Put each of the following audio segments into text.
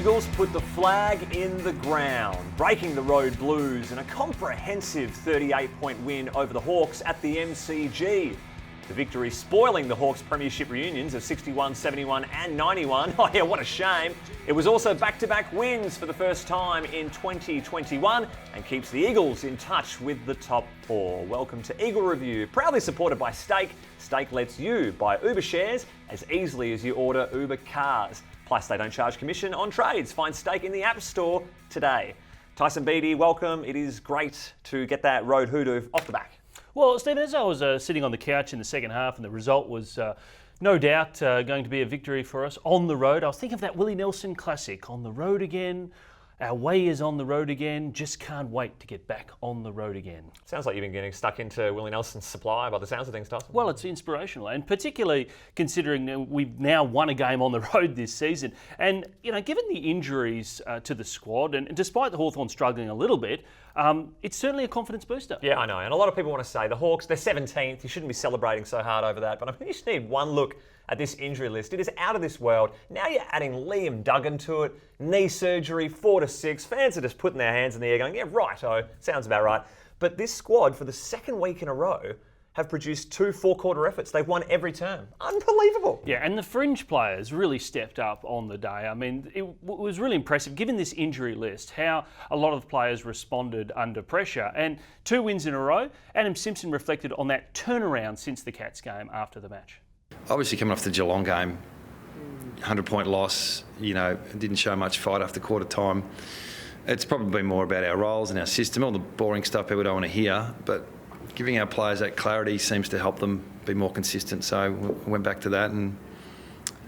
Eagles put the flag in the ground, breaking the road blues in a comprehensive 38-point win over the Hawks at the MCG. The victory spoiling the Hawks' premiership reunions of 61, 71 and 91. Oh yeah, what a shame. It was also back-to-back wins for the first time in 2021 and keeps the Eagles in touch with the top four. Welcome to Eagle Review, proudly supported by Stake. Stake lets you buy Uber shares as easily as you order Uber cars. Plus, they don't charge commission on trades. Find Stake in the App Store today. Tyson Beattie, welcome. It is great to get that road hoodoo off the back. Well, Stephen, as I was sitting on the couch in the second half and the result was no doubt going to be a victory for us on the road, I was thinking of that Willie Nelson classic, on the road again. Our way is on the road again. Just can't wait to get back on the road again. Sounds like you've been getting stuck into Willie Nelson's supply by the sounds of things, Tyson. Well, it's inspirational, and particularly considering we've now won a game on the road this season. And, you know, given the injuries to the squad, and despite the Hawthorn struggling a little bit, it's certainly a confidence booster. Yeah, I know. And a lot of people want to say the Hawks, they're 17th. You shouldn't be celebrating so hard over that. But I mean, you just need one look at this injury list. It is out of this world. Now you're adding Liam Duggan to it. Knee surgery, 4 to 6. Fans are just putting their hands in the air going, yeah, righto. Sounds about right. But this squad, for the second week in a row, have produced 2 four-quarter efforts. They've won every term. Unbelievable. Yeah, and the fringe players really stepped up on the day. I mean, it was really impressive, given this injury list, how a lot of the players responded under pressure. And 2 wins in a row. Adam Simpson reflected on that turnaround since the Cats game after the match. Obviously coming off the Geelong game, 100-point loss, you know, didn't show much fight after quarter time. It's probably more about our roles and our system, all the boring stuff people don't want to hear, but giving our players that clarity seems to help them be more consistent. So we went back to that, and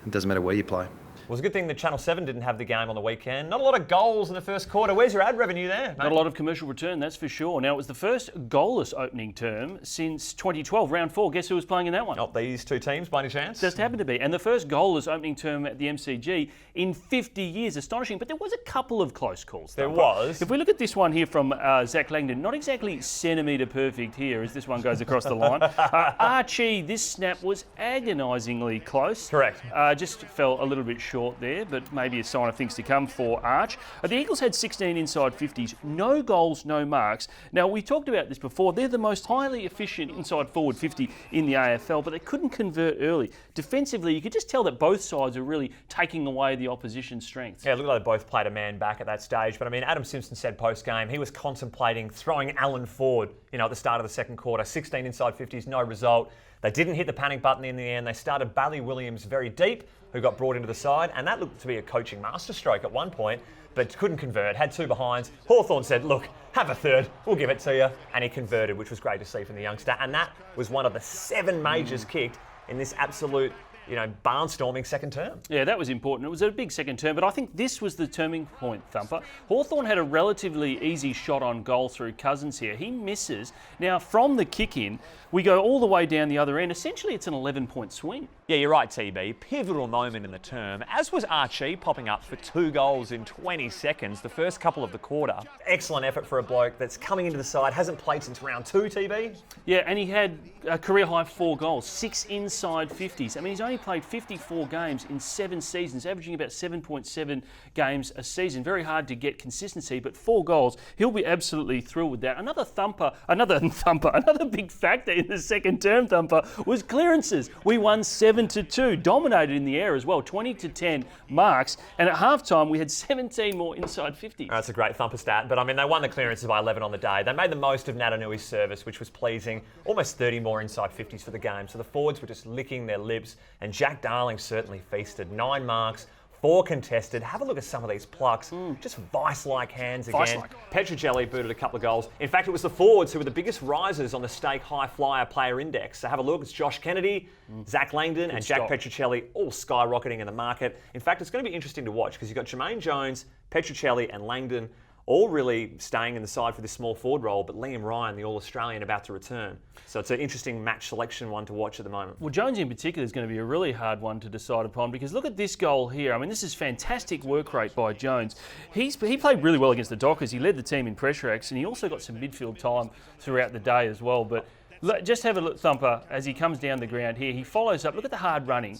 it doesn't matter where you play. Well, it's a good thing that Channel 7 didn't have the game on the weekend. Not a lot of goals in the first quarter. Where's your ad revenue there, mate? Not a lot of commercial return, that's for sure. Now, it was the first goalless opening term since 2012, round 4. Guess who was playing in that one? Not these two teams, by any chance? Just happened to be. And the first goalless opening term at the MCG in 50 years. Astonishing. But there was a couple of close calls. There was. If we look at this one here from Zach Langdon, not exactly centimetre perfect here as this one goes across the line. Archie, this snap was agonisingly close. Correct. Just fell a little bit short there, but maybe a sign of things to come for Arch. The Eagles had 16 inside 50s, no goals, no marks. Now, we talked about this before. They're the most highly efficient inside forward 50 in the AFL, but they couldn't convert early. Defensively, you could just tell that both sides are really taking away the opposition's strengths. Yeah, it looked like they both played a man back at that stage. But I mean, Adam Simpson said post-game he was contemplating throwing Alan Ford, you know, at the start of the second quarter. 16 inside 50s, no result. They didn't hit the panic button in the end. They started Bally Williams very deep, who got brought into the side, and that looked to be a coaching masterstroke at one point, but couldn't convert, had 2 behinds. Hawthorn said, look, have a third, we'll give it to you, and he converted, which was great to see from the youngster, and that was one of the 7 majors kicked in this absolute, you know, barnstorming second term. Yeah, that was important. It was a big second term, but I think this was the turning point, Thumper. Hawthorn had a relatively easy shot on goal through Cousins here. He misses. Now, from the kick-in, we go all the way down the other end. Essentially, it's an 11-point swing. Yeah, you're right, TB. Pivotal moment in the term, as was Archie popping up for 2 goals in 20 seconds, the first couple of the quarter. Excellent effort for a bloke that's coming into the side, hasn't played since round 2, TB. Yeah, and he had a career-high 4 goals, 6 inside 50s. I mean, he's only played 54 games in 7 seasons, averaging about 7.7 games a season. Very hard to get consistency, but 4 goals, he'll be absolutely thrilled with that. Another big factor in the second term, Thumper, was clearances. We won 7-2, dominated in the air as well, 20-10 marks, and at halftime we had 17 more inside 50s. That's a great Thumper stat, but I mean, they won the clearances by 11 on the day. They made the most of Natanui's service, which was pleasing. Almost 30 more inside 50s for the game, so the forwards were just licking their lips, and Jack Darling certainly feasted. 9 marks, 4 contested. Have a look at some of these plucks. Just vice-like hands again. Vice-like. Petruccelli booted a couple of goals. In fact, it was the forwards who were the biggest risers on the Stake High Flyer Player Index. So have a look. It's Josh Kennedy, Zach Langdon, and Jack Petruccelli all skyrocketing in the market. In fact, it's going to be interesting to watch because you've got Jermaine Jones, Petruccelli, and Langdon all really staying in the side for this small forward role, but Liam Ryan, the All-Australian, about to return. So it's an interesting match selection one to watch at the moment. Well, Jones in particular is going to be a really hard one to decide upon because look at this goal here. I mean, this is fantastic work rate by Jones. He played really well against the Dockers. He led the team in pressure acts, and he also got some midfield time throughout the day as well. But just have a look, Thumper, as he comes down the ground here. He follows up. Look at the hard running.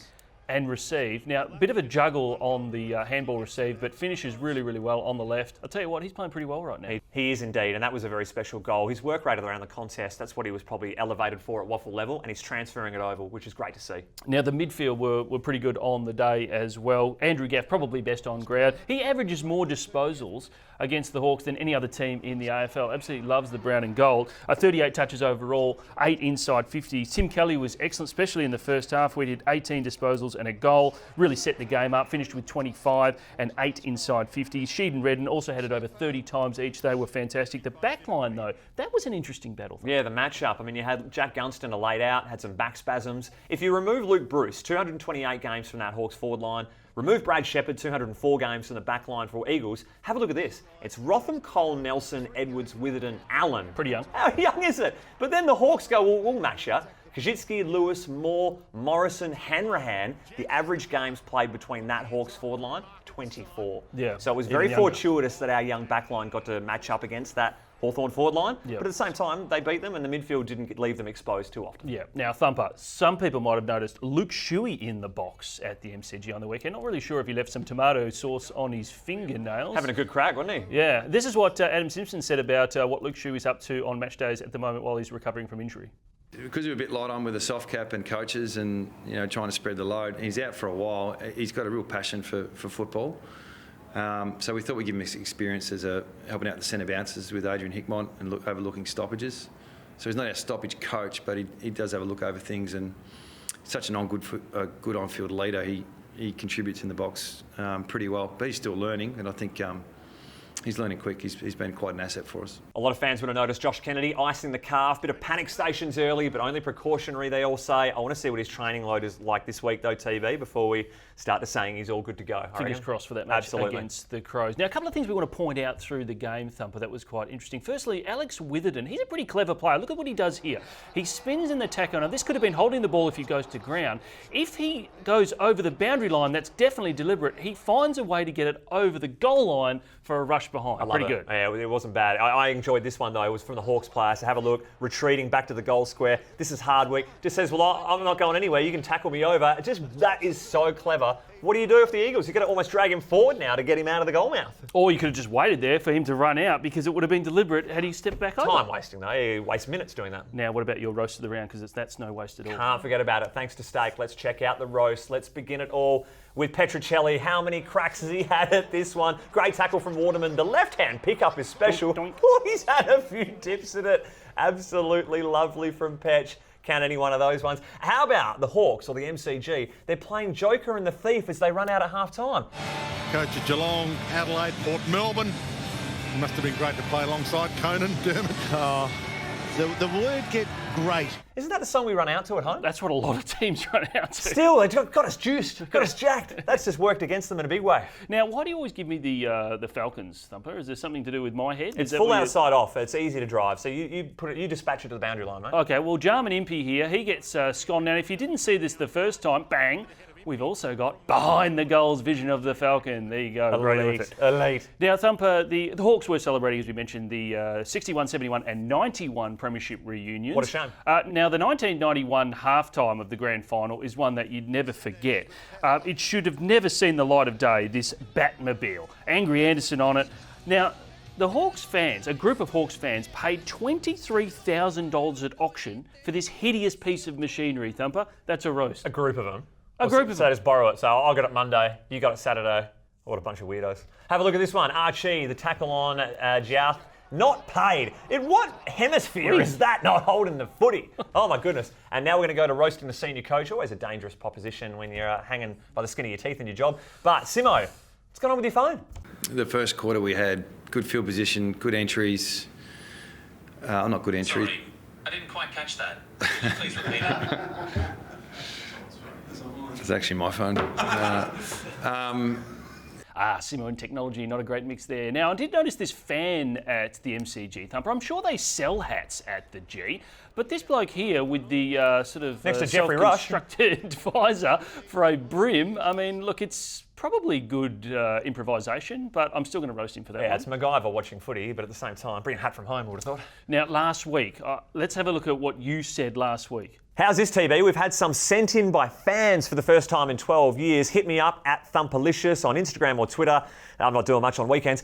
and receive. Now, a bit of a juggle on the handball receive, but finishes really, really well on the left. I'll tell you what, he's playing pretty well right now. He is indeed, and that was a very special goal. His work rate around the contest, that's what he was probably elevated for at waffle level, and he's transferring it over, which is great to see. Now, the midfield were pretty good on the day as well. Andrew Gaff probably best on ground. He averages more disposals against the Hawks than any other team in the AFL. Absolutely loves the brown and gold. 38 touches overall, 8 inside 50. Tim Kelly was excellent, especially in the first half. We did 18 disposals and a goal. Really set the game up. Finished with 25 and 8 inside 50. Sheed and Redden also had it over 30 times each. They were fantastic. The back line, though, that was an interesting battle. Yeah, the matchup. I mean, you had Jack Gunston laid out, had some back spasms. If you remove Luke Bruce, 228 games from that Hawks forward line, remove Brad Shepherd, 204 games from the back line for Eagles. Have a look at this. It's Rotham, Cole, Nelson, Edwards, Witherden, Allen. Pretty young. How young is it? But then the Hawks go, well, we'll match you. Kajitsky, Lewis, Moore, Morrison, Hanrahan. The average games played between that Hawks forward line, 24. Yeah. So it was very fortuitous that our young back line got to match up against that Hawthorn forward line, but at the same time, they beat them and the midfield didn't leave them exposed too often. Yeah. Now, Thumper, some people might have noticed Luke Shuey in the box at the MCG on the weekend. Not really sure if he left some tomato sauce on his fingernails. Having a good crack, wasn't he? Yeah. This is what Adam Simpson said about what Luke Shuey's up to on match days at the moment while he's recovering from injury. Because we were a bit light on with the soft cap and coaches and, trying to spread the load. He's out for a while. He's got a real passion for football. So we thought we'd give him experience as helping out the centre bounces with Adrian Hickmott and overlooking stoppages. So he's not our stoppage coach, but he does have a look over things, and such a good on-field leader. He contributes in the box pretty well, but he's still learning, and I think he's learning quick. He's been quite an asset for us. A lot of fans would have noticed Josh Kennedy icing the calf. Bit of panic stations early, but only precautionary, they all say. I want to see what his training load is like this week, though, TV, before we start to saying he's all good to go. Fingers crossed for that match against the Crows. Now, a couple of things we want to point out through the game, Thumper, that was quite interesting. Firstly, Alex Witherden. He's a pretty clever player. Look at what he does here. He spins in the tackle. Now, this could have been holding the ball if he goes to ground. If he goes over the boundary line, that's definitely deliberate. He finds a way to get it over the goal line for a rush behind. Pretty good. Yeah, it wasn't bad. I enjoyed this one, though. It was from the Hawks player. So have a look. Retreating back to the goal square. This is Hardwick. Just says, well, I'm not going anywhere. You can tackle me over. That is so clever. What do you do if the Eagles? You've got to almost drag him forward now to get him out of the goal mouth. Or you could have just waited there for him to run out, because it would have been deliberate had he stepped back over. Time wasting, though. You waste minutes doing that. Now, what about your roast of the round? Because that's no waste at all. Can't forget about it. Thanks to Steak. Let's check out the roast. Let's begin it all with Petruccelli. How many cracks has he had at this one? Great tackle from Waterman. The left-hand pickup is special. Doink, doink. Oh, he's had a few tips at it. Absolutely lovely from Petch. Count any one of those ones. How about the Hawks or the MCG? They're playing Joker and the Thief as they run out at half-time. Coach of Geelong, Adelaide, Port Melbourne. Must have been great to play alongside Conan, Dermot. Oh, the word get great. Isn't that the song we run out to at home? That's what a lot of teams run out to. Still, they got us juiced, got us jacked. That's just worked against them in a big way. Now, why do you always give me the Falcons, Thumper? Is there something to do with my head? It's full outside off. It's easy to drive. So you dispatch it to the boundary line, mate. Okay, well, Jarman Impey here, he gets scone. Now, if you didn't see this the first time, bang, we've also got behind the goals vision of the Falcon. There you go. Elite. Now, Thumper, the Hawks were celebrating, as we mentioned, the 61, 71 and 91 premiership reunions. What a shame. Now, the 1991 halftime of the grand final is one that you'd never forget. It should have never seen the light of day, this Batmobile. Angry Anderson on it. Now, the Hawks fans, a group of Hawks fans, paid $23,000 at auction for this hideous piece of machinery, Thumper. That's a roast. A group of them. So just borrow it. So I got it Monday, you got it Saturday. What a bunch of weirdos. Have a look at this one. Archie, the tackle on Jouth, not paid. In what hemisphere is that not holding the footy? Oh my goodness. And now we're going to go to roasting the senior coach. Always a dangerous proposition when you're hanging by the skin of your teeth in your job. But Simo, what's going on with your phone? The first quarter we had good field position, good entries. Not good entries. Sorry, I didn't quite catch that. Could you please repeat it? It's actually my phone. Simo and technology, not a great mix there. Now, I did notice this fan at the MCG, Thumper. I'm sure they sell hats at the G, but this bloke here with the sort of next to Jeffrey Rush self-constructed visor for a brim, I mean, look, it's probably good improvisation, but I'm still going to roast him for that one. Yeah, it's MacGyver watching footy, but at the same time, bring a hat from home, I would have thought. Now, last week, let's have a look at what you said last week. How's this, TB? We've had some sent in by fans for the first time in 12 years. Hit me up at Thumperlicious on Instagram or Twitter. I'm not doing much on weekends.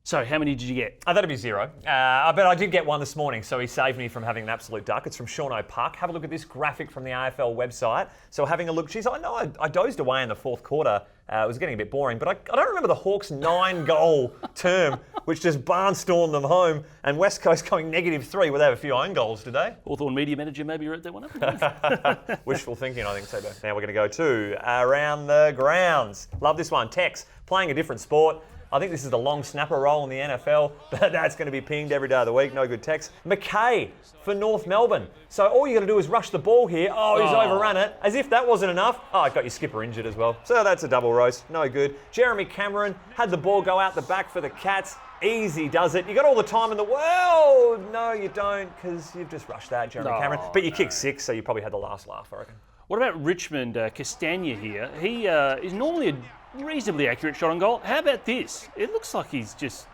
So, how many did you get? That'd be 0. But I did get one this morning, so he saved me from having an absolute duck. It's from Sean O'Puck. Have a look at this graphic from the AFL website. So having a look, geez, I know I dozed away in the fourth quarter. It was getting a bit boring, but I don't remember the Hawks' 9-goal term, which just barnstormed them home, and West Coast going -3. Well, they have a few own goals today. Hawthorn media manager maybe wrote that one up. Wishful thinking, I think so. Now we're going to go to Around the Grounds. Love this one. Tex, playing a different sport. I think this is the long snapper role in the NFL, but that's going to be pinged every day of the week. No good text. McKay for North Melbourne. So all you got to do is rush the ball here. Oh, he's overrun it. As if that wasn't enough. Oh, got your skipper injured as well. So that's a double roast. No good. Jeremy Cameron had the ball go out the back for the Cats. Easy does it. You got all the time in the world. No, you don't, because you've just rushed that, Jeremy Cameron. But you kicked 6, so you probably had the last laugh, I reckon. What about Richmond, Castagna here? He is normally a reasonably accurate shot on goal. How about this? It looks like he's just...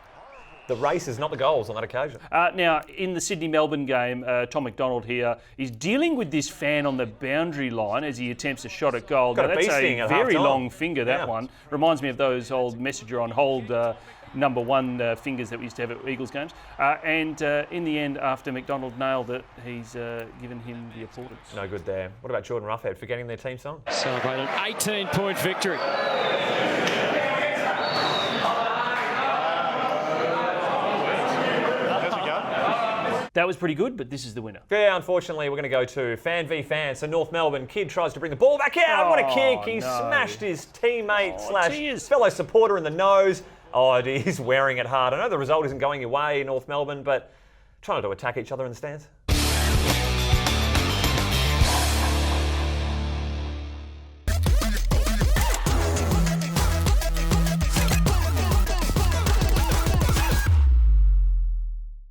The races, not the goals on that occasion. Now, in the Sydney-Melbourne game, Tom McDonald here is dealing with this fan on the boundary line as he attempts a shot at goal. Got now, a that's beasting a at very half-time. long finger, that one. Reminds me of those old Messenger on hold number 1 fingers that we used to have at Eagles games. And in the end, after McDonald nailed it, he's given him the importance. No good there. What about Jordan Roughhead forgetting their team song? Celebrate an 18-point victory. That was pretty good, but this is the winner. Yeah, unfortunately, we're going to go to fan v fan. So North Melbourne kid tries to bring the ball back out. What a kick. He smashed his teammate / fellow supporter in the nose. Oh, he's wearing it hard. I know the result isn't going your way, North Melbourne, but trying to attack each other in the stands.